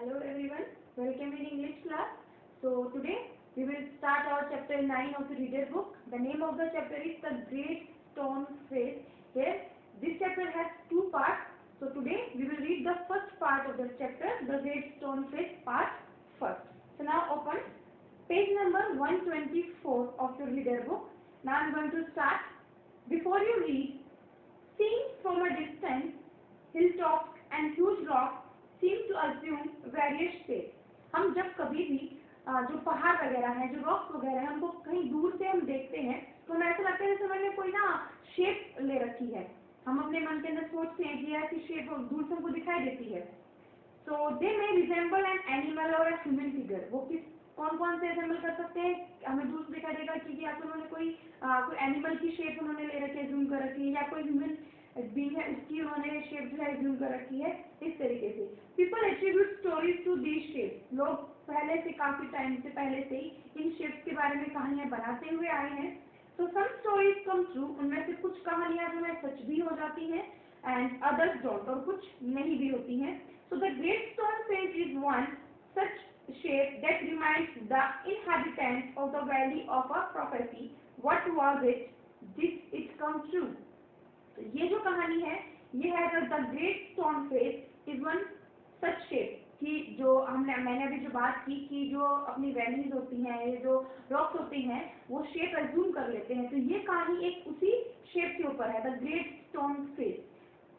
Hello everyone, welcome in English class. So today we will start our chapter 9 of the reader book. The name of the chapter is The Great Stone Face. Here this chapter has two parts. So today we will read the first part of the chapter, The Great Stone Face part first. So now open page number 124 of your reader book. Now I am going to start. Before you read, seen from a distance, hilltops and huge rocks seem to assume various shapes. हम जब कभी भी जो पहाड़ वगैरह हैं, जो rocks वगैरह हैं, उनको कहीं दूर से हम देखते हैं तो हमें ऐसा लगता है जैसे मैंने कोई ना शेप ले रखी है. हम अपने मन के अंदर सोचते हैं कि ऐसी शेप दूर से हमको दिखाई देती है. So they may resemble an animal or a human figure. वो किस कौन कौन से रिजेंबल कर सकते हैं, हमें दूर से दिखाई देगा कि या तो उन्होंने कोई एनिमल की शेप उन्होंने ले रखी है, जूम कर रखी है, या कोई ह्यूमन बीइंग है उसकी उन्होंने शेप जो है जूम कर रखी है. इस तरीके से people attribute stories to these shapes. लोग पहले से काफी टाइम से पहले से ही इन शेप्स के बारे में कहानियां बनाते हुए आए हैं. तो सम स्टोरीज कम ट्रू. उनमें से कुछ कहानियां जो है सच भी हो जाती हैं एंड अदर्स डोंट, और कुछ नहीं भी होती हैं. So the great stone face is one such shape that reminds the inhabitants of the valley of a prophecy. What was it? Did it come true? तो ये जो कहानी है ये है the great stone face is one such shape कि जो मैंने अभी जो बात की कि जो अपनी वैलीज होती हैं, ये जो रॉक्स होते हैं वो शेप एज्यूम कर लेते हैं. तो ये कहानी एक उसी शेप के ऊपर है, द ग्रेट स्टोन फेस.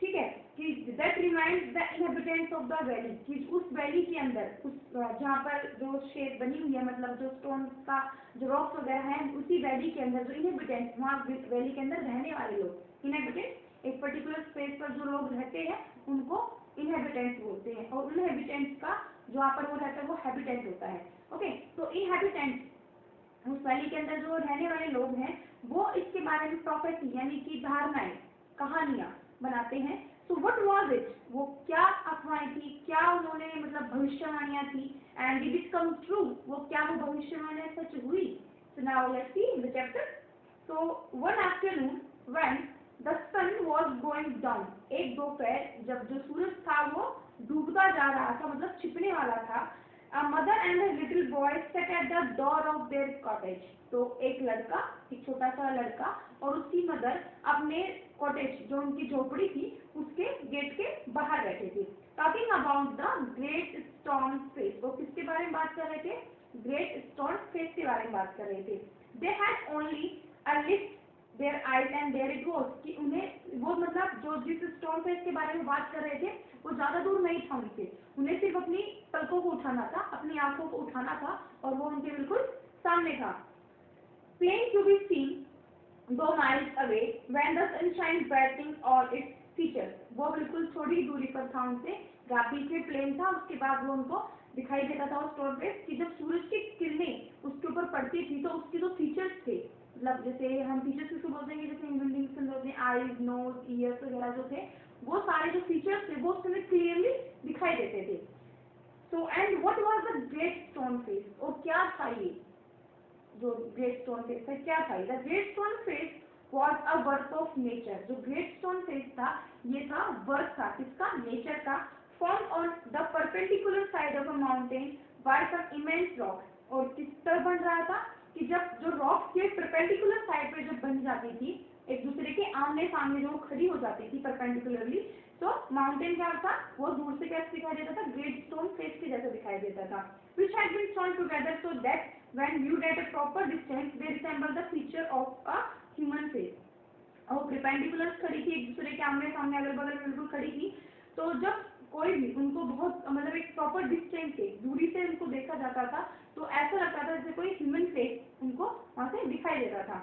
ठीक है, कि that reminds the inhabitants of the valley, कि उस वैली के अंदर उस जहाँ पर जो शेप बनी हुई है, मतलब जो स्टोन का जो रॉक्स वगैरह हैं उसी वैली के अंदर जो इनहेबिटेंट्स वहाँ वैली के अंदर रहने वाले लोग, इनहेबिटेंट्स एक पर्टिकुलर स्पेस पर जो लोग रहते हैं उनको इनहेबिटेंट्स बोलते हैं. और इनहेबिटेंट्स का जो वहाँ पर वो रहता है वो हैबिटेंट होता है. ओके, तो इनहेबिटेंट्स उस वैली के अंदर जो रहने वाले लोग हैं वो इसके बारे में प्रोफेसी यानी कि धारणाएं, कहानियां बनाते हैं. So what was it? वो क्या अफवाहें थी, क्या उन्होंने मतलब भविष्यवाणियां थी, and did it come true? वो क्या वो भविष्यवाणियां सच हुई? So now let's see the chapter. So one afternoon when the sun was going down, एक दोपहर जब जो सूरज था वो डूबता जा रहा था, मतलब छिपने वाला था. A mother and her little boy sat at the door of their cottage. तो एक लड़का, एक छोटा सा लड़का और उसकी मदर अपने कॉटेज जो उनकी झोपड़ी थी उसके गेट के बाहर बैठे थे. Talking about the great stone face. वो किसके बारे में बात कर रहे थे? ग्रेट स्टोन फेस के बारे में बात कर रहे थे. They had only a lift their eyes and there it was, कि उन्हें वो मतलब जो जिस स्टोन फेस के बारे में बात कर रहे थे वो ज्यादा दूर नहीं था उनसे. उन्हें सिर्फ अपनी पलकों को उठाना था, अपनी आंखों को उठाना था और वो उनके बिल्कुल सामने था. प्लेन टू बी सीन दो miles away when the sunshine batting all its features. वो बिल्कुल थोड़ी दूरी पर था उनसे, बीच में प्लेन था, उसके बाद वो उनको दिखाई देता था उस स्टोन फेस कि जब सूरज की किरणें उसके ऊपर पड़ती थी तो उसके जो फीचर्स थे, मतलब जैसे हम फीचर्स किसको बोलते हैं, जैसे ह्यूमन बीइंग्स के अंदर होते हैं आईज, नोज, ईयर्स वगैरह जो थे, वो सारे जो फीचर्स थे वो उसमें क्लियरली दिखाई देते थे. So and what was the great stone face? और क्या था ये जो ग्रेट स्टोन फेस है, क्या था? The great stone face was a work of nature. जो ग्रेट स्टोन फेस था ये था वर्क था किसका? नेचर का. Form on the perpendicular side of a mountain by some immense rocks. और किस तरह बन रहा था कि जब जो रॉक्स के परपेंडिकुलर साइड पे जब बन जाती थी एक दूसरे के आमने सामने जो खड़ी हो जाती थी परपेंडिकुलरली, तो माउंटेन क्या था वो दूर से कैसे दिखाई देता था? ग्रेट स्टोन फेस के जैसा दिखाई देता था. which had been thrown together so that when viewed at a proper distance they resemble the feature of a human face. और परपेंडिकुलर खड़ी थी एक दूसरे के आमने सामने अगल बगल बिल्कुल खड़ी थी. तो जब कोई भी उनको बहुत मतलब एक प्रॉपर डिस्टेंस से दूरी से उनको देखा जाता था तो ऐसा लगता था जैसे कोई ह्यूमन फेस उनको वहां से दिखाई देता था.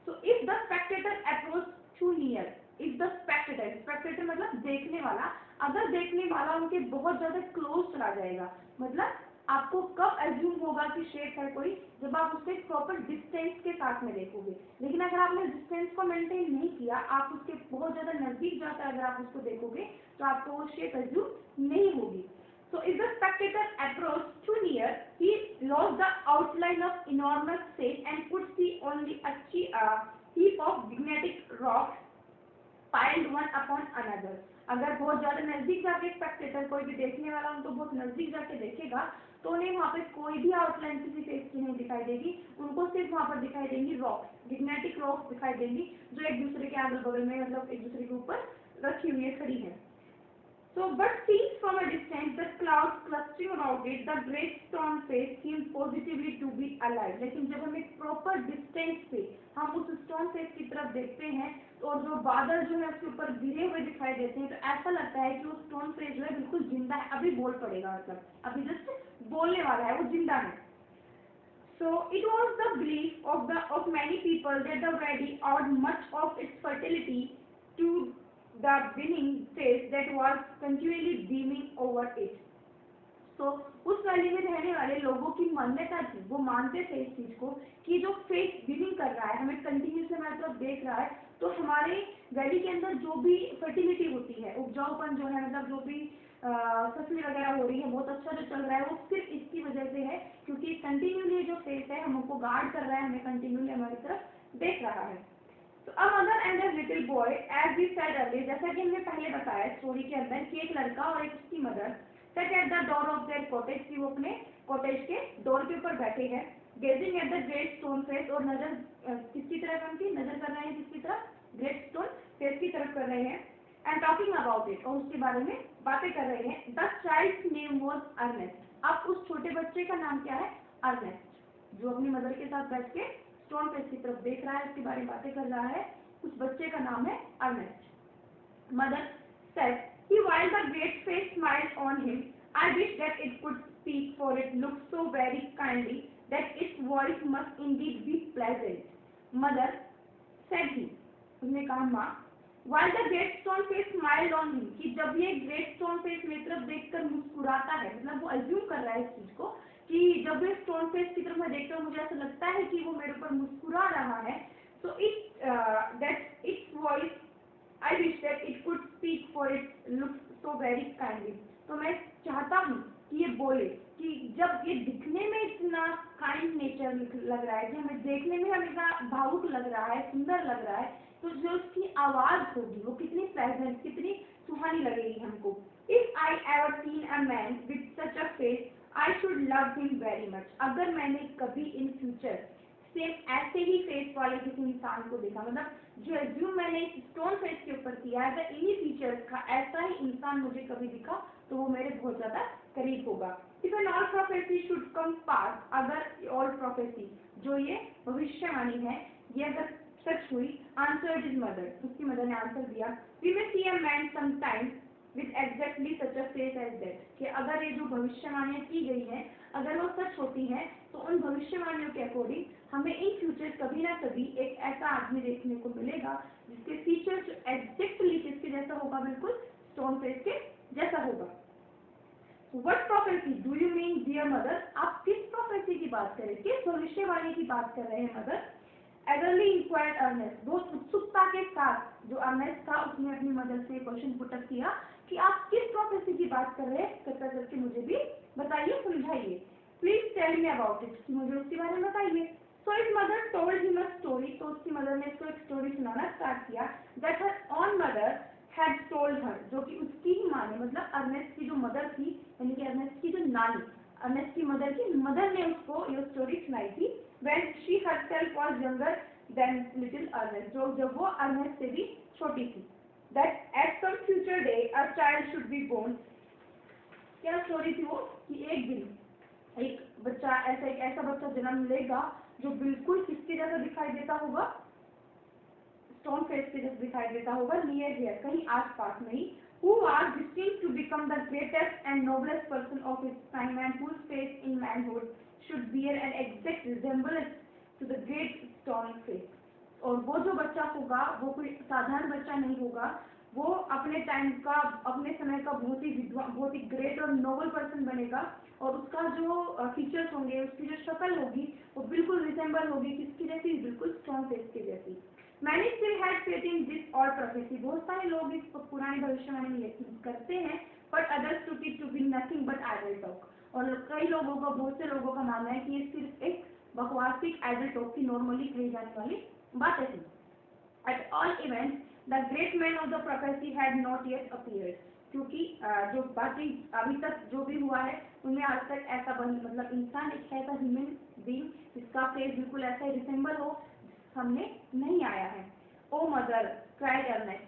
So if the spectator approach too near, if the spectator, spectator मतलब देखने वाला, अगर देखने वाला उनके बहुत ज्यादा क्लोज चला जाएगा, मतलब आपको कब एज्यूम होगा कि शेप है कोई? जब आप उसको एक प्रॉपर डिस्टेंस के साथ में देखोगे. लेकिन अगर आपने डिस्टेंस को मेंटेन नहीं किया, आप उसके बहुत ज्यादा नजदीक जाकर अगर आप उसको देखोगे तो आपको वो शेप एज्यूम नहीं होगी. So if the spectator approached too near, he lost the outline of enormous shape and could see only a heap of gigantic rocks piled one upon another. अगर बहुत ज्यादा नजदीक जाके स्पेक्टेटर कोई भी देखने वाला उनको बहुत नजदीक जाके देखेगा तो उन्हें वहाँ पे कोई भी आउटलाइन किसी फेस की नहीं दिखाई देगी, उनको सिर्फ वहाँ पर दिखाई देंगी रॉक्स, मैग्नेटिक रॉक्स दिखाई देंगी जो एक दूसरे के अगल बगल में मतलब एक दूसरे के ऊपर रखी हुई है, खड़ी है। So, but seen from a distance, the clouds clustering around it, the great stone face seems positively to be alive. लेकिन जब हम एक proper distance पे हम उस stone face की तरफ देखते हैं और जो बादल जो है उसके ऊपर गिरे हुए दिखाई देते हैं तो ऐसा लगता है कि वो stone face जो है बिल्कुल जिंदा है, अभी बोल पड़ेगा, मतलब अभी जस्ट बोलने वाला है, वो जिंदा है। So it was the belief of many people that the valley owed much of its fertility to the beaming face that was continually beaming over it. So उस वैली में रहने वाले लोगों की मान्यता थी, वो मानते थे इस चीज को कि जो फेस बीमिंग कर रहा है, हमें कंटिन्यूसली हमारी तरफ देख रहा है, तो हमारे वैली के अंदर जो भी फर्टिलिटी होती है, उपजाऊपन जो है, मतलब जो भी फसलें वगैरह हो रही है, बहुत अच्छा जो चल रहा है, वो सिर्फ इसकी वजह से है क्योंकि कंटिन्यूली जो फेस है हमको गार्ड कर रहा है, हमें कंटिन्यूली हमारी तरफ देख रहा है। तो अब mother and a little boy as we said earlier, जैसा कि हमने पहले बताया स्टोरी के अंदर कि एक लड़का और एक उसकी mother said at the door of their cottage, कि वो अपने कॉटेज के डोर के ऊपर बैठे हैं, gazing at the great stone face, और नजर किसकी तरफ, उनकी नजर कर रहे हैं किसकी तरफ, ग्रेट स्टोन फेस की तरफ कर रहे हैं, एंड टॉकिंग अबाउट इट, और उसके बारे में बातें कर रहे हैं। The child's name was Ernest. अब उस छोटे बच्चे का नाम क्या है, अर्नेस्ट, जो अपनी मदर के साथ बैठ के स्टोन फेस की तरफ देख रहा है, उसके बारे में बातें कर रहा है, उस बच्चे का नाम है Ernest. Mother said he while the great face smiled on him, I wish that it could speak, for it looked so very kindly that its voice must indeed be pleasant. Mother said he, उसने कहा माँ, while the great stone face smiled on him, कि जब ये great stone face मेरी तरफ देखकर मुस्कुराता है, मतलब वो assume कर रहा है इस चीज को कि जब ये स्टोन फेस की तरफ मैं देखता हूँ मुझे ऐसा लगता है कि वो मेरे ऊपर मुस्कुरा रहा है, so that its voice, I wish that it could speak, for it looks so very kindly. तो मैं चाहता हूँ कि ये बोले कि जब ये दिखने में इतना काइंड नेचर लग रहा है, कि हमें देखने में हमेशा भावुक लग रहा है, सुंदर लग रहा है, तो जो उसकी आवाज होगी वो कितनी प्लेजेंट, कितनी सुहानी लगेगी हमको। If I ever seen a man with such a face, I should love him very much. अगर मैंने कभी इन फ्यूचर सेम ऐसे ही फेस वाले किसी इंसान को देखा, मतलब जो एज्यूम मैंने स्टोन फेस के ऊपर किया है, अगर इन्हीं फीचर्स का ऐसा ही इंसान मुझे कभी दिखा तो वो मेरे बहुत ज्यादा करीब होगा। If an all prophecy should come pass, अगर ऑल प्रोफेसी जो ये भविष्यवाणी है ये अगर सच हुई, आंसर्ड हिज मदर, उसकी मदर ने आंसर दिया, we may see a man sometimes with exactly such a face as that, कि अगर ये जो भविष्यवाणियां की गई हैं अगर वो सच होती हैं तो उन भविष्यवाणियों के अकॉर्डिंग हमें इन फ्यूचर कभी ना कभी एक ऐसा आदमी देखने को मिलेगा जिसके फीचर्स एग्जैक्टली किसके जैसा होगा, बिल्कुल स्टोन फेस के जैसा होगा। What prophecy do you mean, dear mother? आप किस प्रोफेसी की बात कर रहे हैं, किस भविष्यवाणी की बात कर रहे हैं मदर? Eagerly inquired Ernest, बहुत उत्सुकता के साथ जो अर्नेस्ट था उसने अपनी मदर से क्वेश्चन पुटअप किया कि आप किस प्रोफेसी की बात कर रहे हैं, कृपया करके मुझे भी बताइए, समझाइए। Please tell me about it, कि मुझे उसके बारे में बताइए। So his mother told him a story, तो उसकी मदर ने उसको एक स्टोरी सुनाना स्टार्ट किया, that her on mother had told her, जो कि उसकी ही माँ ने, मतलब अर्नेस्ट की जो मदर थी, यानी कि अर्नेस्ट की जो नानी, अर्नेस्ट की मदर ने उसको ये स्टोरी सुनाई थी, when she herself was younger than little Ernest, जो जब वो अर्नेस्ट से भी छोटी थी, that at some future day a child should be born। क्या स्टोरी थी वो, कि एक दिन एक बच्चा ऐसा बच्चा जन्म लेगा जो बिल्कुल किसके जैसा दिखाई देता होगा, स्टोन फेस के जैसा दिखाई देता होगा, नियर हियर, कहीं आस पास में ही, who was destined to become the greatest and noblest person of his time and whose face in manhood should bear an exact resemblance to the great stone face। और वो जो बच्चा होगा वो कोई साधारण बच्चा नहीं होगा, वो अपने टाइम का, अपने समय का बहुत ही ग्रेट और नोबल पर्सन बनेगा, और उसका जो फीचर्स होंगे, उसकी जो शक्ल होगी वो बिल्कुल रिसेंबल होगी किसकी जैसी, बिल्कुल स्टोन फेस की जैसी। Many still had faith in this old prophecy, बहुत सारे लोग इस पुरानी भविष्यवाणी में यकीन करते हैं, but others took it to be nothing but idle talk, और कई लोगों का, बहुत से लोगों का मानना है कि ये सिर्फ एक बकवासिक आइडल टॉक की नॉर्मली कही जाने वाली बातें थी। At all events, the great man of the prophecy had not yet appeared, क्योंकि जो बाकी अभी तक जो भी हुआ है उनमें आज तक ऐसा मतलब इंसान एक ऐसा ह्यूमन बीइंग जिसका फेस बिल्कुल ऐसा रिसेंबल हो सामने नहीं आया है। ओ मदर क्राइड अर्नेस्ट,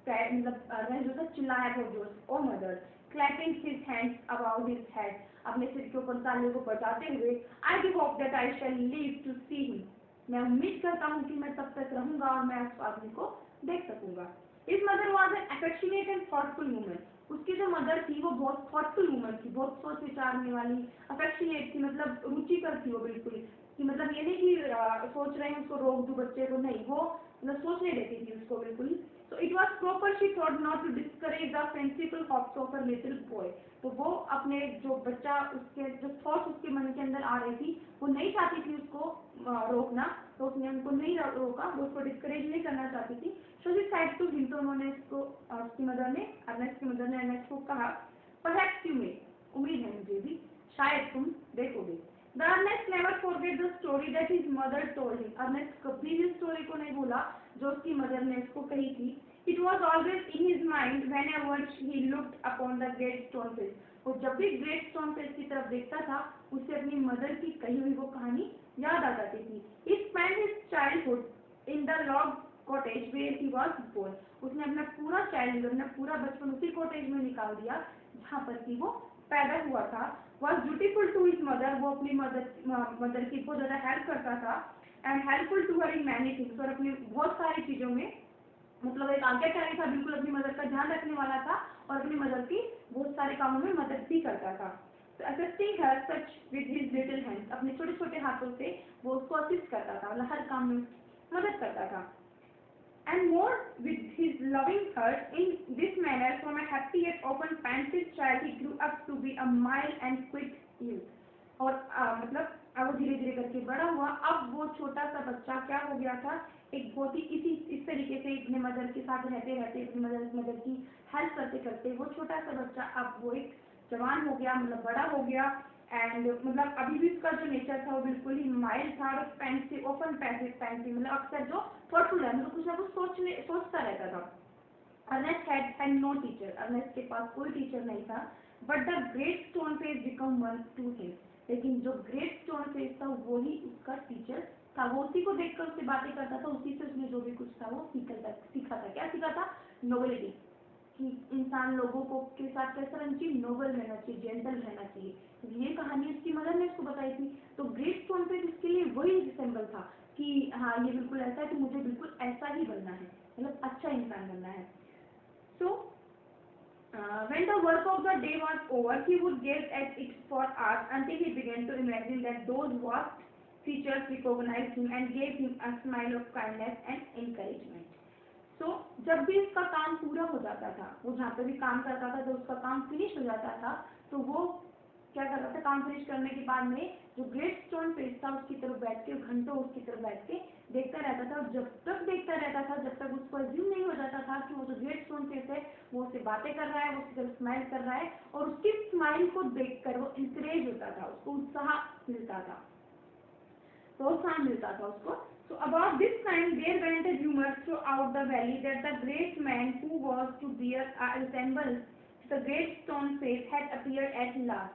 मतलब अर्नेस्ट जो था चिल्लाया बहुत जोर से, O mother clapping his hands about his head, अपने सिर के ऊपर तालियों को बजाते हुए, I do hope that I shall live to see him, मैं उम्मीद करता हूँ कि मैं तब तक रहूंगा और मैं उस आदमी को देख सकूंगा। His mother was an affectionate and thoughtful woman. उसकी जो मदर थी वो बहुत thoughtful woman थी, बहुत सोच विचारने वाली, affectionate थी, मतलब रुचिकर थी वो बिल्कुल, कि मतलब ये नहीं कि सोच रहे हैं उसको रोक दूं बच्चे को, नहीं, वो मतलब सोचने देती थी उसको बिल्कुल। So it was proper, she thought, not to discourage the fanciful hopes of her little boy. तो वो अपने जो बच्चा उसके जो थॉट्स उसके मन के अंदर आ रही थी वो नहीं चाहती थी उसको रोकना, तो उसने उनको नहीं रोका, वो उसको डिस्करेज नहीं करना चाहती थी। So she said to him, तो उन्होंने उसको उसकी मदर ने अर्नेस्ट की मदर ने अर्नेस्ट को कहा, perhaps you may, उम्मीद है मुझे भी, शायद तुम देखोगे। The Ernest never forget the story that his mother told him. Ernest कभी भी स्टोरी को नहीं भूला जो उसकी मदर ने उसको कही थी। It was always in his mind whenever he looked upon the great stone face. वो जब भी ग्रेट स्टोन फेस की तरफ देखता था उसे अपनी मदर की कही हुई वो कहानी याद आ जाती थी। He spent his childhood in the log cottage where he was born. उसने अपना पूरा चाइल्डहुड, अपना पूरा बचपन उसी कॉटेज में निकाल दिया जहाँ पर कि वो पैदा हुआ था। Was dutiful to his mother, वो अपनी मदर की बहुत ज़्यादा हेल्प करता था, and helpful to her in many things, और अपनी बहुत सारी चीज़ों में मतलब एक आज्ञाकारी था, बिल्कुल अपनी मदर का ध्यान रखने वाला था और अपनी मदर की बहुत सारे कामों में मदद भी करता था। तो assisting her such with his little hands, अपने छोटे छोटे हाथों से वो उसको असिस्ट करता था, मतलब हर काम में मदद करता था। And more with his loving her in this manner, from a happy yet often pensive child, he grew up to be a mild and quick youth. और मतलब अब वो धीरे धीरे करके बड़ा हुआ, अब वो छोटा सा बच्चा क्या हो गया था, एक बहुत ही इस तरीके से अपने मदर के साथ रहते रहते अपनी मदर की हेल्प करते करते वो छोटा सा बच्चा अब वो एक जवान हो गया, मतलब बड़ा हो गया। एंड मतलब अभी भी उसका जो नेचर था वो बिल्कुल ही माइल्ड था और पेंसिव, ओपन पैसिव पेंसिव, मतलब अक्सर जो थॉटफुल है, मतलब कुछ ना कुछ सोचता रहता था। Ernest had no teacher, Ernest के पास कोई टीचर नहीं था, but the great stone face become one to him, लेकिन जो ग्रेट स्टोन फेस था वो ही उसका टीचर था। वो उसी को देखकर उससे बातें करता था, उसी से उसने जो भी कुछ था वो सीखा था। क्या सीखा था? नोबेलिटी, कि इंसान लोगों को के साथ कैसा रहना चाहिए, नोबल रहना चाहिए, जेंटल रहना चाहिए। ये कहानी उसकी मदर ने उसको बताई थी। तो ग्रेट स्टोन फेस इसके लिए वही सिंबल था कि हाँ ये बिल्कुल ऐसा है, तो मुझे बिल्कुल ऐसा ही बनना है, मतलब अच्छा इंसान बनना है। So when the work of the day was over, he would gaze at it for hours until he began to imagine that those vast features recognized him and gave him a smile of kindness and encouragement. So जब भी उसका काम पूरा हो जाता था, वो जहाँ पे भी काम करता था, जब उसका काम फिनिश हो जाता था, तो वो क्या करता था, काम फिनिश करने के बाद में जो ग्रेट स्टोन फेस था उसकी तरफ बैठ के घंटों उसकी तरफ बैठ के देखता रहता था। और जब तक देखता रहता था जब तक उसको अज्यूम नहीं हो जाता था कि वो जो ग्रेट स्टोन फेस है वो उससे बातें कर रहा है, वो उसकी तरफ स्माइल कर रहा है, और उसकी स्माइल को देखकर वो इंकरेज होता था, उसको उत्साह मिलता था, प्रोत्साहन मिलता था उसको। So about this time there went a rumor throughout the valley that the great man who was to bear a resemblance to the great stone face had appeared at last.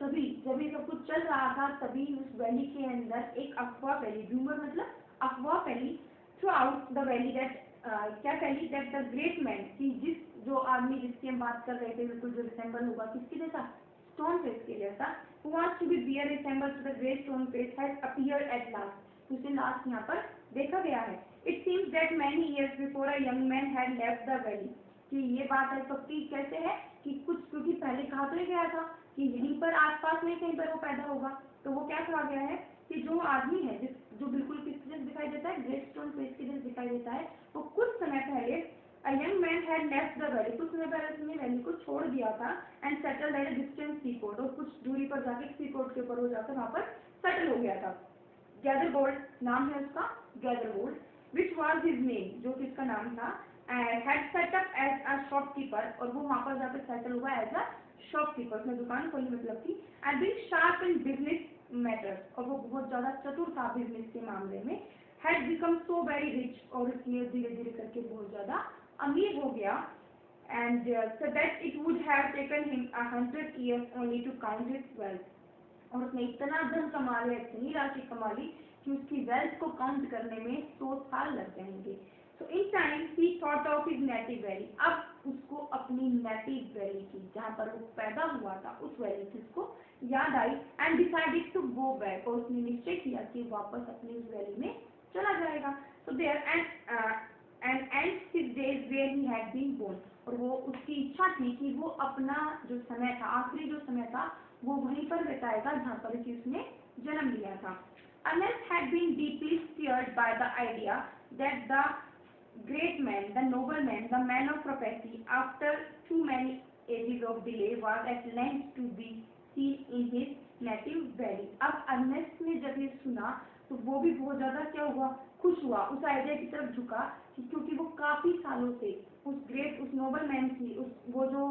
तभी जब ये सब कुछ चल रहा था तभी उस वैली के अंदर एक अफवाह फैली, रूमर मतलब अफवाह फैली, through out the valley, that क्या फैली, दैट द ग्रेट मैन, कि जिस जो आदमी जिसकी हम बात कर रहे थे बिल्कुल जो रिसेंबल होगा किसके जैसा, स्टोन फेस के जैसा, who was to be bear resemblance to the great stone face had appeared at last, उसे लास्ट यहाँ पर देखा गया है। It seems that many years before a young man had left the valley, कि ये बात है सबकी कैसे है कि कुछ, क्योंकि पहले कहा तो गया था कि यहीं पर आसपास में कहीं पर वो पैदा होगा, तो वो क्या कहा गया है कि जो आदमी है जो बिल्कुल किस जैसे दिखाई देता है, ग्रेट स्टोन फेस के जैसे दिखाई देता है, वो कुछ समय पहले a young man had left the valley, कुछ समय पहले उसने वैली को छोड़ दिया था, and settled at a distant seaport, और कुछ दूरी पर जाके सीपोर्ट के ऊपर हो जाकर वहाँ पर सेटल हो गया था। गैदरबोल्ट नाम है उसका, गैदरबोल्ट, which was his name, जो कि उसका नाम था, and had set up as a shopkeeper, और वो वहाँ पर जाकर सेटल हुआ as a shopkeeper, उसने दुकान खोली मतलब थी, and being sharp in business matters, और वो बहुत ज़्यादा चतुर था बिजनेस के मामले में, had become so very rich, और इसलिए धीरे धीरे करके बहुत ज़्यादा अमीर हो गया, and so that it would have taken him 100 years only to count his wealth. और उसने इतना धन कमा लिया, इतनी राशि कमा ली कि उसकी वेल्थ को काउंट करने में 100 साल लग जाएंगे। So in time he thought of his native valley, अब उसको अपनी नेटिव वैली की, जहाँ पर वो पैदा हुआ था, उस वैली की उसको याद आई, and decided to go back, और उसने निश्चय किया कि वापस अपनी उस वैली में चला जाएगा। So there and his days where he had been born, और वो उसकी इच्छा थी कि वो अपना जो समय था, आखिरी जो समय था, वो वहीं पर बिताएगा जहाँ पर कि उसने जन्म लिया था। Ernest had been deeply stirred by the idea that the great man, the nobleman, the man of prophecy, after too many ages of delay, was at length to be seen in his native valley. अब Ernest ने जब ये सुना तो वो भी बहुत ज्यादा क्या हुआ, खुश हुआ, उस आइडिया की तरफ झुका, क्योंकि वो काफी सालों से उस नोबल मैन की, वो जो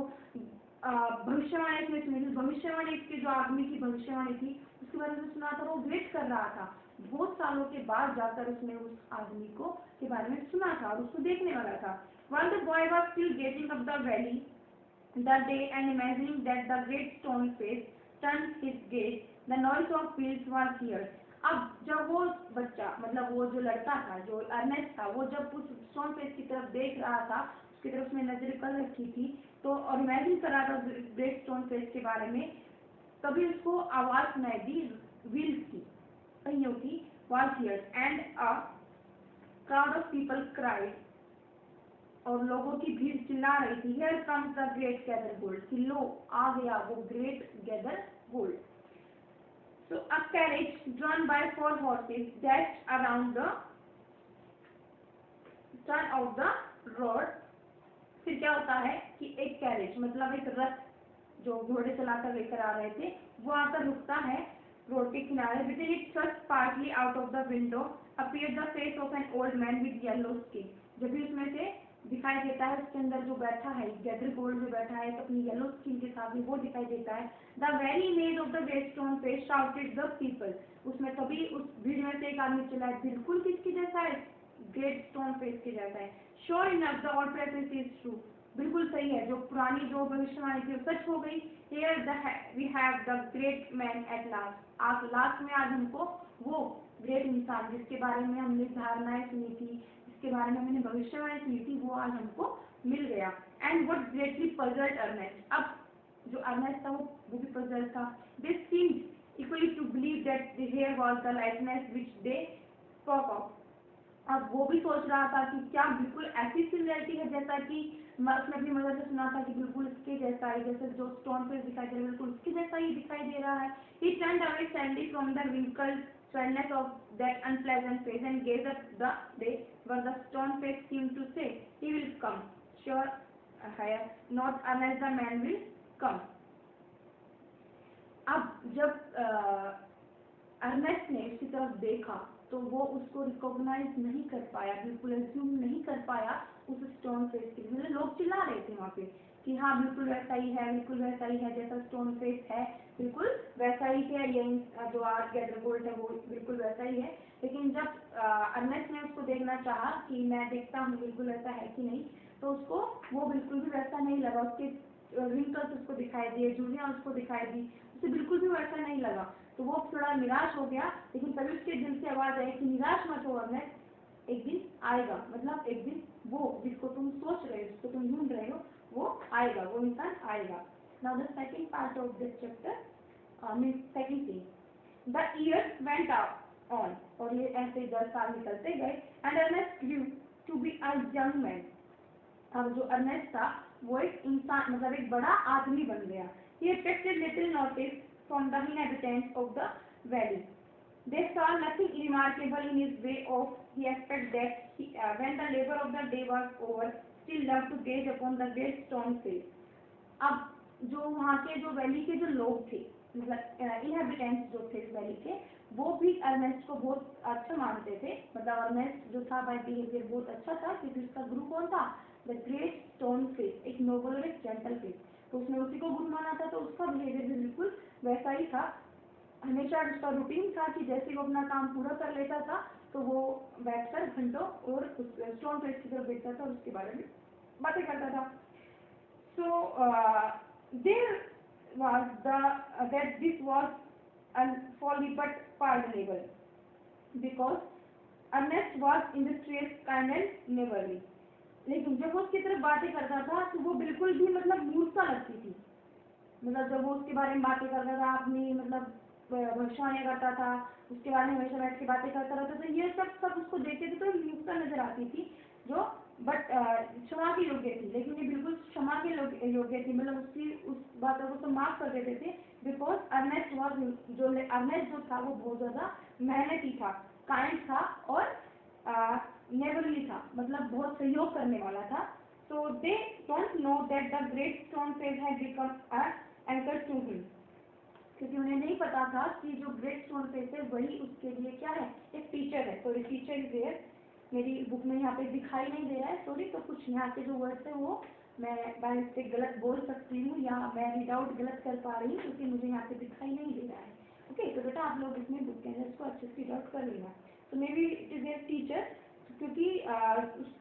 भविष्यवाणी थी, भविष्यवाणी के जो आदमी की भविष्यवाणी थी उसके बारे में सुना था, वो वेट कर रहा था, बहुत सालों के बाद जाकर उसने उस आदमी को के बारे में सुना था और उसको देखने वाला था। While the boy was still gazing up the valley that day and imagining that the great stone face turned his gaze, the noise of wheels was heard. अब जब वो बच्चा, मतलब वो जो लड़का था, जो अर्नेस्ट था, वो जब उस स्टोन फेस की तरफ देख रहा था, उसकी तरफ उसने नजर कर रखी थी, तो और इमेजिन कर रहा था ग्रेट स्टोन फेस के बारे में, तभी उसको आवाज सुनाई दी व्हील्स की, पहियों की, was heard and a crowd of people cried, और लोगों की भीड़ चिल्ला रही थी, here comes the great gather gold, कि लो आ गया वो great gather gold. So a carriage drawn by 4 horses dashed around the turn of the road. फिर क्या होता है कि एक कैरेज, मतलब एक रथ जो घोड़े चलाकर लेकर आ रहे थे, वो आकर रुकता है रोड के किनारे। With it thrust partly out of the window appeared the face of an old man with yellow skin. जब भी उसमें से दिखाई देता है, उसके अंदर जो बैठा है गैदर गोल्ड जो बैठा है अपनी येलो स्किन के साथ में, वो दिखाई देता है। The very image of the great stone face shouted the people, उसमें तभी उस भीड़ में से एक आदमी चिल्लाया, बिल्कुल किसके जैसा है, ग्रेट स्टोन फेस के जैसा है। Sure enough the old prophecy is true, बिल्कुल सही है, जो पुरानी जो भविष्यवाणी थी वो सच हो गई। Here we have the great man at last, आज लास्ट में आज हमको वो ग्रेट इंसान जिसके बारे में हमने धारणाएं सुनी थी, जिसके बारे में हमने भविष्यवाणी सुनी थी, वो आज हमको मिल गया। And what greatly puzzled Ernest, अब जो अर्नेस्ट था वो भी पजल था। They seemed equally to believe that here was the lightness which they spoke of, अब वो भी सोच रहा था कि क्या बिल्कुल ऐसी सिमिलरिटी है जैसा कि उसने अपनी मदर से सुना था कि बिल्कुल इसके जैसा ही, जैसे जो स्टोन फेस दिखाई दे रहा है बिल्कुल उसके जैसा ही दिखाई दे रहा है। He turned away sadly from the wrinkled sadness of that unpleasant face and gazed up the day where the stone face seemed to say, he will come, sure not unless the man will come. अब जब Ernest ने उसकी तरफ देखा तो वो उसको recognise नहीं कर पाया, बिल्कुल एज्यूम नहीं कर पाया उस स्टोन फेस के लिए। लोग चिल्ला रहे थे वहाँ पे कि हाँ बिल्कुल वैसा ही है, बिल्कुल वैसा ही है, जैसा स्टोन फेस है बिल्कुल वैसा ही है, ये जो आज गैदर गोल्ड है वो बिल्कुल वैसा ही है। लेकिन जब अर्नेस्ट ने उसको देखना चाहा कि मैं देखता हूँ बिल्कुल वैसा है कि नहीं, तो उसको वो बिल्कुल भी वैसा नहीं लगा, उसके रिंकल्स उसको दिखाई दिए, झुर्रियाँ उसको दिखाई दी, उसे बिल्कुल भी वैसा नहीं लगा, तो वो थोड़ा निराश हो गया। लेकिन तभी उसके दिल से आवाज आई कि निराश मत हो अर्नेस्ट, एक दिन आएगा, मतलब एक दिन वो जिसको तुम सोच रहे हो, जिसको तुम ढूंढ रहे हो, वो आएगा, वो इंसान आएगा। Now the second part of this chapter means second thing, the years went on, और ये ऐसे 10 साल निकलते गए, and Ernest grew to be a young man, अब जो अर्नेस्ट था वो एक इंसान, मतलब एक बड़ा आदमी बन गया। He attracted little notice from the inhabitants of the valley. They saw nothing remarkable in his way of the aspect that he, when the labor of the day was over, still loved to gaze upon the great stone face. अब जो वहाँ के जो valley के जो लोग थे, मतलब इनहेबिटेंट्स जो थे इस वैली के, वो भी अर्नेस्ट को बहुत अच्छा मानते थे, मतलब अर्नेस्ट जो था बाय बिहेवियर बहुत अच्छा था, क्योंकि उसका गुरु कौन था, द ग्रेट स्टोन फेस, एक नोबल और एक जेंटल फेस, तो उसने उसी को गुरु माना था, तो उसका बिहेवियर भी बिल्कुल वैसा ही था। हमेशा उसका रूटीन था कि जैसे वो अपना काम पूरा कर लेता था तो वो बैठकर घंटों और स्टोन फेस की तरफ देखता था और उसके बारे में बातें करता था. So there was that this was a folly but pardonable because Ernest was industrious, kind and neighborly. लेकिन जब वो उसकी तरफ बातें करता था तो वो बिल्कुल भी मतलब मूर्खता लगती थी. मतलब जब वो उसके बारे में बातें करता था, अपनी मतलब भविष्यवाणियां करता था, उसके बारे में हमेशा बैठ के बातें करता रहता था, तो ये सब उसको देखते थे तो मूर्खता नजर आती थी, जो बट क्षमा के योग्य थी. लेकिन ये बिल्कुल क्षमा के योग्य थी, मतलब उसकी उस बातों को तो माफ कर देते थे. बिकॉज अर्नेस्ट जो था वो बहुत ज्यादा मेहनती था, काइंड था और नेबरली था, मतलब बहुत सहयोग करने वाला था. So they don't know that the great stone face had become an anchor to him. क्योंकि उन्हें नहीं पता था कि जो ग्रेट स्टोन फेस है वही उसके लिए क्या है, एक टीचर है. सॉरी, टीचर इज देयर, मेरी बुक में यहाँ पे दिखाई नहीं दे रहा है, सॉरी. तो कुछ यहाँ के जो वर्ड्स है वो मैं बाय मिस्टेक गलत बोल सकती हूँ या मैं रीड आउट गलत कर पा रही हूँ क्योंकि मुझे यहाँ पे दिखाई नहीं दे रहा है. ओके, तो बेटा आप लोग इसमें बुक के अंदर इसको अच्छे से रीड आउट कर लेना. तो may be it is there teacher, क्योंकि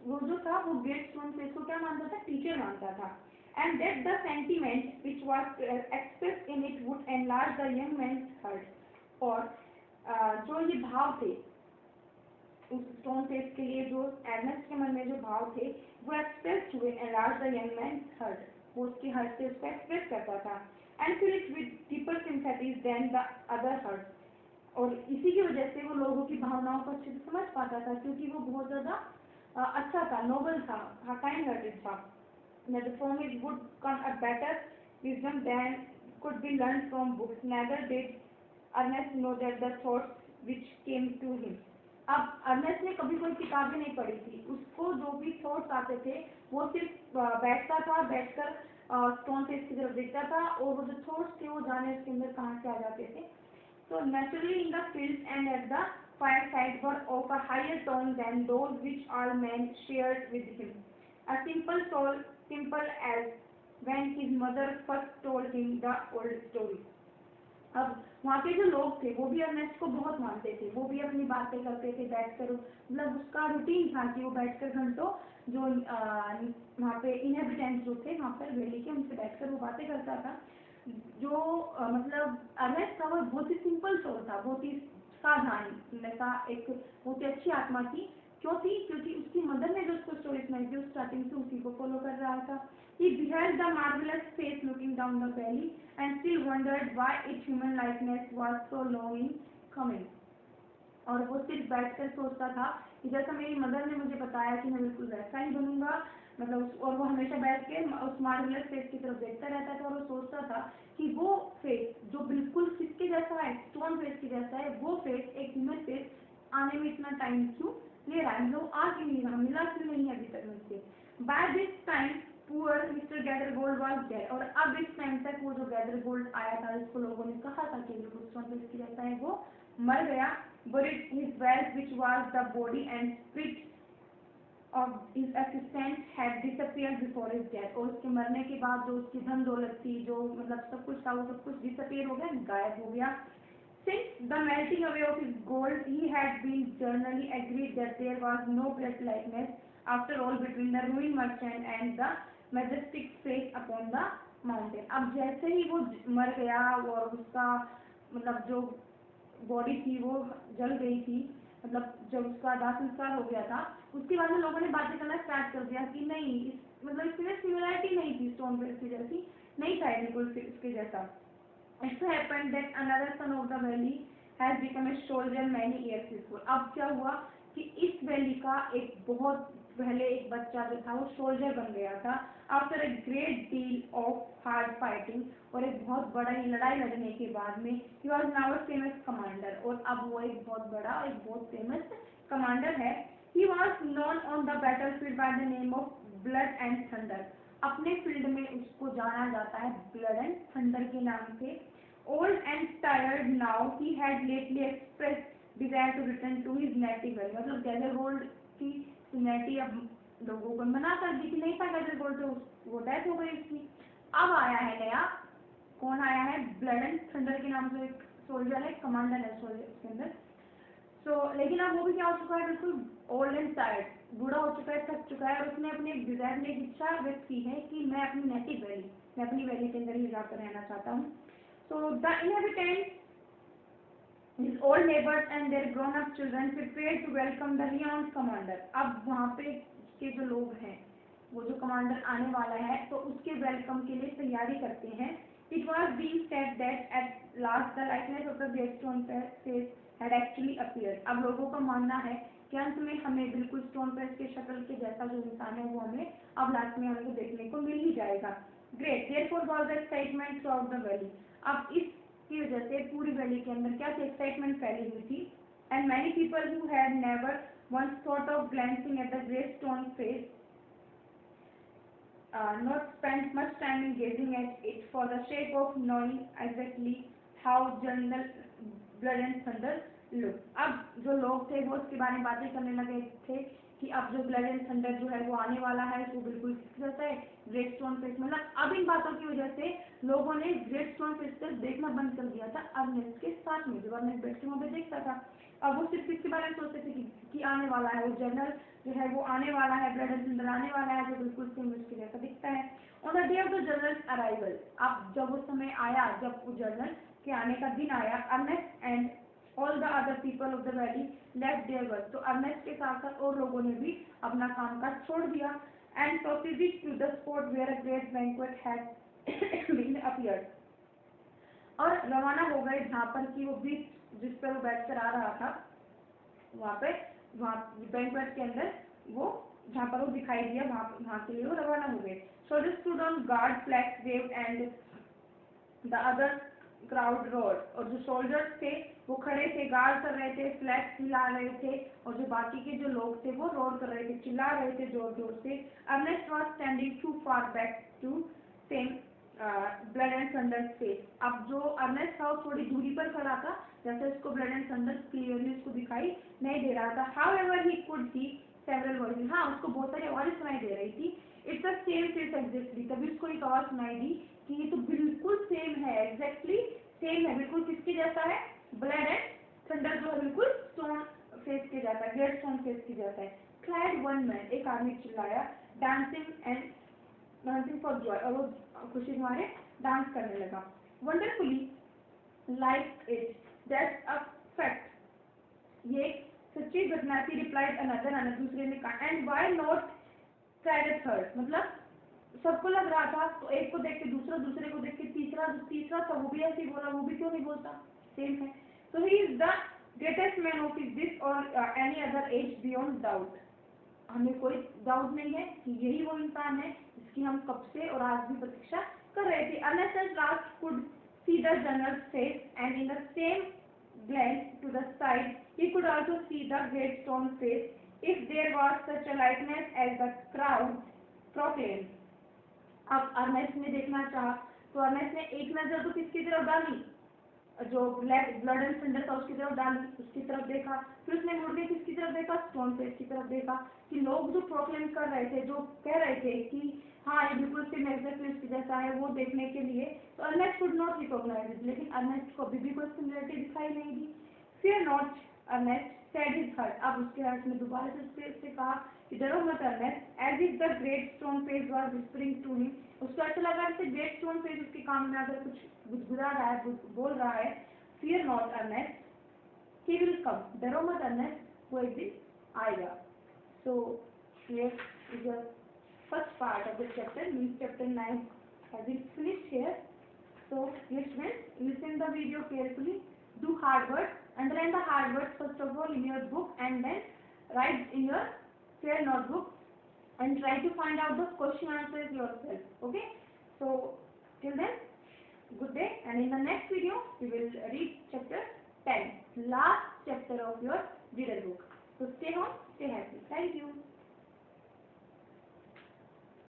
वो जो था वो ग्रेट स्टोन फेस को क्या मानता था, टीचर मानता था. And that the sentiment which was expressed in it would enlarge the young man's heart. और जो ये भाव थे उस स्टोन फेस के लिए, जो एर्नेस्ट के मन में जो भाव थे वो एक्सप्रेस हुए, enlarge the young man's heart, वो उसके हार्ट से उसको एक्सप्रेस करता था. And fill it with deeper sympathies than the other hearts. और इसी की वजह से वो लोगों की भावनाओं को अच्छे से समझ पाता था, क्योंकि वो बहुत ज्यादा अच्छा था, नोबल था, काइंड हार्टेड था. That from it would come a better wisdom than could be learned from books. Neither did Ernest know that the thoughts which came to him. अब अर्नेस्ट ने कभी कोई किताबें नहीं पढ़ी थी, उसको जो भी थॉट्स आते थे वो सिर्फ बैठता था, बैठकर स्टोन फेस की तरफ देखता था और वो जो थॉट्स थे वो जाने उसके अंदर कहाँ से आ जाते थे. So naturally in the fields and at the fireside were of a higher tone than those which all men shared with him. A simple soul, simple as when his mother first told him the old story. अब वहाँ पे जो लोग थे वो भी Ernest को बहुत मानते थे, वो भी अपनी बातें करते थे बैठकर, मतलब उसका रूटीन था कि वो बैठकर घंटों जो वहाँ पे इनहेबिटेंट्स जो थे वहाँ पर वैली के, उनसे बैठकर वो बातें करता था. जो मतलब अर्नेस्ट था वो बहुत ही सिंपल सोल था, बहुत ही साधारण ऐसा एक बहुत ही अच्छी आत्मा थी. क्यों थी? क्योंकि उसकी मदर ने जो उसको स्टोरी सुनाई थी, स्टार्टिंग से उसी को फॉलो कर रहा था. He beheld the marvelous face looking down the valley and still wondered why its human likeness was so long in coming. और वो सिर्फ बैठकर सोचता था कि जैसा मेरी मदर ने मुझे बताया कि मैं बिल्कुल वैसा ही बनूंगा, मतलब. और वो हमेशा बैठ के उस मार्वेलस फेस की तरफ देखता रहता था और वो सोचता था कि वो फेस जो बिल्कुल किसके जैसा है, स्टोन फेस के जैसा है, वो फेस एक ह्यूमन फेस आने में इतना टाइम क्यों ले रहा है, मतलब आ क्यों नहीं रहा, मिला क्यों नहीं है अभी तक मुझसे. By this time poor mister Gathergold was dead. और अब इस टाइम तक वो जो गैदरगोल्ड आया था, जिसको लोगों ने कहा था कि बिल्कुल स्टोन फेस के जैसा है, वो मर गया. Buried his wealth, which was the body and spirit of his assistant, had disappeared before his death. और उसके मरने के बाद जो उसकी धन दौलत थी, जो मतलब सब कुछ था, वो सब कुछ disappear हो गया, गायब हो गया. Since the melting away of his gold, he had been generally agreed that there was no great likeness after all between the ruined merchant and the majestic face upon the mountain. अब जैसे ही वो मर गया और उसका मतलब जो body थी वो जल गई थी, मतलब जब उसका दाह संस्कार हो गया था, उसके बाद में लोगों ने बातें करना स्टार्ट कर दिया कि नहीं, मतलब इसमें सिमिलरिटी नहीं थी, स्टोन फेस की जैसी नहीं था बिल्कुल उसके जैसा. It so happened that another son of the valley has become a soldier many years before. अब क्या हुआ कि इस वैली का एक बहुत पहले एक बच्चा जो था वो सोल्जर बन गया था after a great deal of hard fighting. और एक बहुत बड़ा लड़ाई लड़ने के बाद में he was now a famous commander. और अब वो एक बहुत बड़ा, एक बहुत फेमस कमांडर है. He was known on the battle field by the name of blood and thunder. अपने फील्ड में उसको जाना जाता है ब्लड एंड थंडर के नाम से. Old and tired now, he had lately expressed desire to return to his native valley. मतलब गैदरगोल्ड की सिमिलरिटी अब लोगों को मना कर दी कि नहीं था गैदरगोल्ड, तो वो डेथ हो गई उसकी. अब आया है नया, कौन आया है? ब्लड एंड थंडर के नाम से एक सोल्जर है, कमांडर है सोल्जर के अंदर. लेकिन अब वो भी क्या हो चुका है, बिल्कुल ओल्ड एंड टायर्ड, बूढ़ा हो चुका है, थक चुका है, और उसने अपने एक डिजायर में एक इच्छा व्यक्त की है कि मैं अपनी नेटिव वैली, मैं अपनी वैली के अंदर ही जाकर रहना चाहता हूँ. So the inhabitant, his old neighbors and their grown up children prepared to welcome the renowned commander. अब वहाँ पे के जो लोग हैं, वो जो कमांडर आने वाला है, तो उसके वेलकम के लिए तैयारी करते हैं. It was being said that at last the likeness of the great stone face had actually appeared. अब लोगों का मानना है कि अंत में हमें बिल्कुल स्टोन फेस के शक्ल के जैसा जो इंसान है वो हमें अब लास्ट में हमें देखने को मिल ही जाएगा. Great. Therefore was the excitement throughout the valley. अब इसकी वजह से पूरी वैली के अंदर क्या एक्साइटमेंट फैली हुई थी. And many people who had never once thought of glancing at the great stone face not spent much time in gazing at it for the sake of knowing exactly how General Blood and Thunder look. अब जो लोग थे वो इसके बारे में बातें करने लगे थे कि अब जो ब्लड एंड थंडर जो है वो आने वाला है, वो बिल्कुल जैसा है ग्रेट स्टोन फेस. मतलब अब इन बातों की वजह से लोगों ने ग्रेट स्टोन फेस को देखना बंद कर दिया था अर्नेस्ट के साथ में, जो अर्नेस्ट बैठ के वहाँ पे देखता था. अब वो सिर्फ इसके बारे में सोचते थे कि आने वाला है वो जनरल जो है वो आने वाला है, ब्लड एंड थंडर आने वाला है, जो बिल्कुल सेम उसके जैसा दिखता है. On the day of the general arrival, अब जब वो समय आया, जब वो जनरल के आने का दिन आया, Ernest and all the other people of the valley left their work. तो अर्नेस्ट के साथ साथ और लोगों ने भी अपना काम काज छोड़ दिया. And proceeded to the spot where a great banquet had been appeared. और रवाना हो गए जहाँ पर कि वो बीच जिस पर वो बैठकर आ रहा था, वहाँ पे, वहाँ बैंक्वेट के अंदर वो जहाँ पर वो दिखाई दिया, वहाँ के लिए वो रवाना हो गए. Soldiers stood on guard, flags waived and the other crowd road. और जो सोल्जर्स थे वो खड़े थे, गार्ड कर रहे थे, फ्लैग्स हिला रहे थे, और जो बाकी के जो लोग थे वो रोड कर रहे थे, चिल्ला रहे थे जोर जोर से. Ernest was standing too far back to same blood and thunder face. अब जो अर्नेस्ट था वो थोड़ी दूरी पर खड़ा था, जैसे उसको ब्लड एंड थंडर क्लियरली उसको दिखाई नहीं दे रहा था. However he could see several voices. हाँ, उसको बहुत सारी आवाजें सुनाई दे रही थी. It's the same face exactly. तभी उसको एक आवाज सुनाई दी कि ये तो बिल्कुल सेम है, एग्जैक्टली सेम है, बिल्कुल किसके जैसा है, ब्लड एंड थंडर जो है बिल्कुल स्टोन फेस के जैसा है, ग्रेट स्टोन फेस के जैसा है. क्लैड वन मैन, एक आदमी चिल्लाया, डांसिंग फॉर जॉय, और वो खुशी के मारे डांस करने लगा. Wonderfully like it, that's a fact. ये एक सच्ची घटना थी. रिप्लाइड अनदर, दूसरे ने कहा. And why not tried third, मतलब सबको लग रहा था, तो एक को देख के दूसरा, दूसरे को देख के तीसरा था, वो भी ऐसे ही बोला, वो भी क्यों नहीं बोलता, सेम है. So he is the greatest man of his this और any other age beyond doubt. हमें कोई डाउट नहीं है कि यही वो इंसान है जिसकी हम कब से और आज भी प्रतीक्षा कर रहे थे. Unless at last could see the general's face, and in the same glance to the side he could also see the great stone face, if there was such a likeness as the crowd proclaimed. अब Ernest ने देखना चाहा, तो Ernest ने एक नजर तो किसकी तरफ डाली, जो ब्लड एंड थंडर था उसकी तरफ डाली, उसकी तरफ देखा. फिर उसने मुड़ के किसकी तरफ देखा, स्टोन फेस की तरफ देखा, कि लोग जो प्रोक्लेम कर रहे थे, जो कह रहे थे कि हाँ ये बिल्कुल सेम एग्जैक्टली उसके जैसा है, वो देखने के लिए. तो Ernest could not recognise it, लेकिन अर्नेस्ट को अभी भी कोई सिमिलरिटी दिखाई नहीं दी. Fear not, Ernest said his heart. अब उसके हाथ में दोबारा से उससे कहा कि डरो मत Ernest. As if the great stone face was whispering to him. उसको ऐसा लगा जैसे ग्रेट स्टोन फेस उसके कान में अगर कुछ गुदगुदा रहा है, बोल रहा है. Fear not Ernest, he will come. डरो मत अर्नेस्ट, वो एक दिन आएगा. So here is the first part of the chapter, means chapter 9 has been finished here. So dear students, listen the video carefully, do hard work, underline the hard words first of all in your book, and then write in your fair notebook and try to find out the question answers yourself. Okay, so till then, good day, and in the next video we will read chapter 10, last chapter of your reader book. So stay home, stay happy. Thank you.